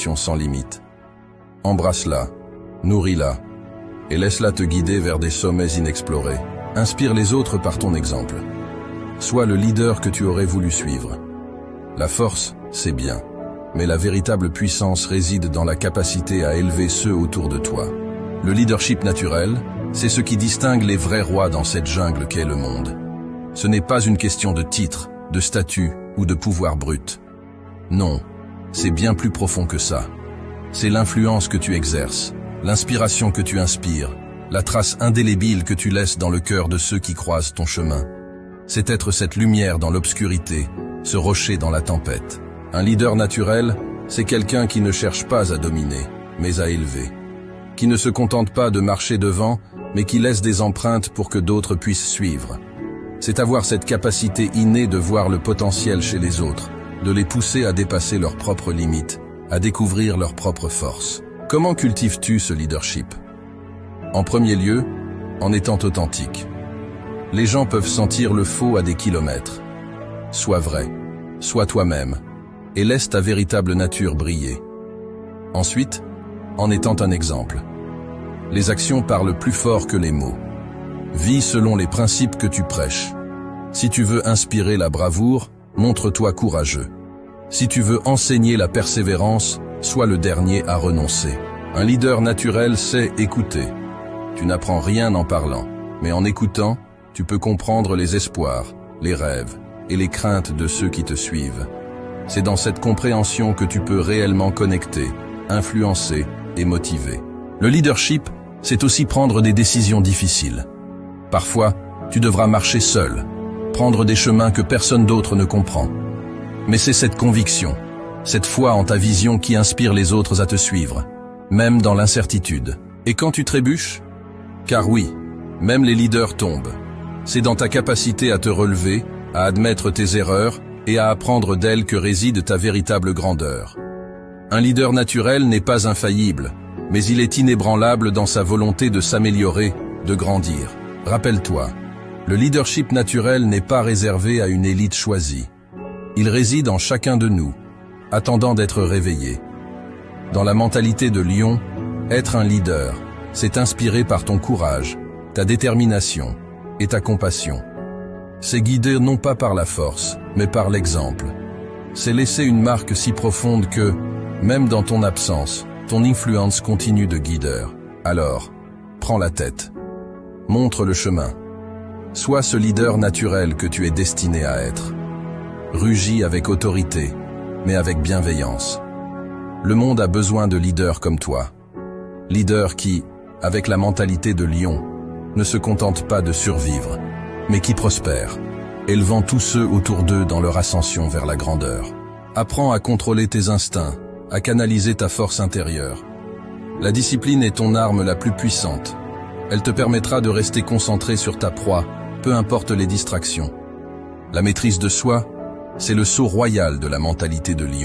inspiration sans limite. Embrasse-la, nourris-la, et laisse-la te guider vers des sommets inexplorés. Inspire les autres par ton exemple. Sois le leader que tu aurais voulu suivre. La force, c'est bien, mais la véritable puissance réside dans la capacité à élever ceux autour de toi. Le leadership naturel, c'est ce qui distingue les vrais rois dans cette jungle qu'est le monde. Ce n'est pas une question de titre, de statut ou de pouvoir brut. Non, c'est bien plus profond que ça. C'est l'influence que tu exerces, l'inspiration que tu inspires, la trace indélébile que tu laisses dans le cœur de ceux qui croisent ton chemin. C'est être cette lumière dans l'obscurité, ce rocher dans la tempête. Un leader naturel, c'est quelqu'un qui ne cherche pas à dominer, mais à élever. Qui ne se contente pas de marcher devant, mais qui laisse des empreintes pour que d'autres puissent suivre. C'est avoir cette capacité innée de voir le potentiel chez les autres, de les pousser à dépasser leurs propres limites, à découvrir leurs propres forces. Comment cultives-tu ce leadership? En premier lieu, en étant authentique. Les gens peuvent sentir le faux à des kilomètres. Sois vrai, sois toi-même, et laisse ta véritable nature briller. Ensuite, en étant un exemple. Les actions parlent plus fort que les mots. Vis selon les principes que tu prêches. Si tu veux inspirer la bravoure, montre-toi courageux. Si tu veux enseigner la persévérance, sois le dernier à renoncer. Un leader naturel sait écouter. Tu n'apprends rien en parlant, mais en écoutant, tu peux comprendre les espoirs, les rêves et les craintes de ceux qui te suivent. C'est dans cette compréhension que tu peux réellement connecter, influencer et motiver. Le leadership, c'est aussi prendre des décisions difficiles. Parfois, tu devras marcher seul, prendre des chemins que personne d'autre ne comprend. Mais c'est cette conviction, cette foi en ta vision qui inspire les autres à te suivre, même dans l'incertitude. Et quand tu trébuches? Car oui, même les leaders tombent. C'est dans ta capacité à te relever, à admettre tes erreurs et à apprendre d'elles que réside ta véritable grandeur. Un leader naturel n'est pas infaillible, mais il est inébranlable dans sa volonté de s'améliorer, de grandir. Rappelle-toi, le leadership naturel n'est pas réservé à une élite choisie. Il réside en chacun de nous, attendant d'être réveillé. Dans la mentalité de lion, être un leader, c'est inspiré par ton courage, ta détermination et ta compassion. C'est guider non pas par la force, mais par l'exemple. C'est laisser une marque si profonde que, même dans ton absence, ton influence continue de guideur. Alors, prends la tête. Montre le chemin. Sois ce leader naturel que tu es destiné à être. Rugis avec autorité, mais avec bienveillance. Le monde a besoin de leaders comme toi. Leaders qui, avec la mentalité de lion, ne se contentent pas de survivre, mais qui prospèrent, élevant tous ceux autour d'eux dans leur ascension vers la grandeur. Apprends à contrôler tes instincts, à canaliser ta force intérieure. La discipline est ton arme la plus puissante. Elle te permettra de rester concentré sur ta proie, peu importe les distractions. La maîtrise de soi, c'est le sceau royal de la mentalité de lion.